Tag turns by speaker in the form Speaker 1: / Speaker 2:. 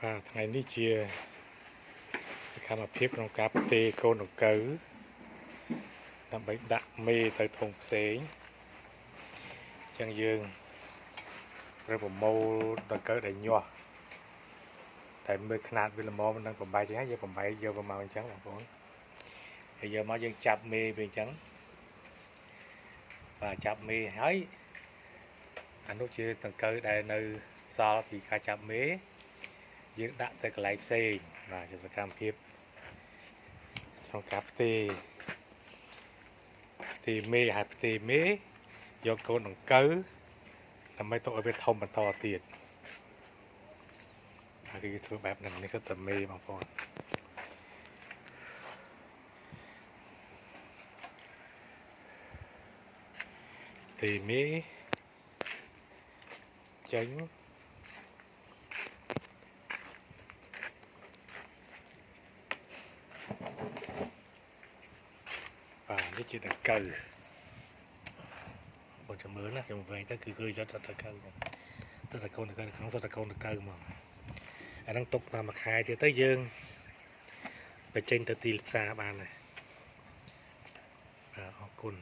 Speaker 1: ថ្ងៃនេះជាសកម្មភាពក្នុងការផ្ទេរកូនដង្កូវដើម្បីដាក់មេទៅធុងផ្សេងអញ្ចឹងយើងត្រូវប្រមូលដង្កូវដែលញាស់តែមើលຂະຫນາດវាល្មមនឹងបំបែកចឹងហើយយើងបំបែកយកមកអញ្ចឹងបងប្អូនហើយយកមកយើងចាប់មេវាអញ្ចឹងចាប់មេហើយអានោះជាដង្កូវដែលនៅសល់ពីការចាប់មេយើងដាក់ទៅកន្លែងផ្សេងជាសកម្មភាពក្នុងការផ្ទេរមេហើយផ្ទេរមេយកកូនដង្កូវដើម្បីទុកឲ្យវាធំបន្តទៀតហើយគឺធ្វើបែបហ្នឹងនេះគឺតែមេបងប្អូនទីមេចេញនេះជាដង្កូវបងចាំមើលណាខ្ញុំវែងទៅគឺយកទៅដង្កូវទៅតកូនដង្កូវក្នុងទៅតកូនដង្កូវមកអាហ្នឹងទុកតាមមួយខែទៀតទៅយើងបញ្ចេញទៅទីផ្សារបានហើយអរគុណ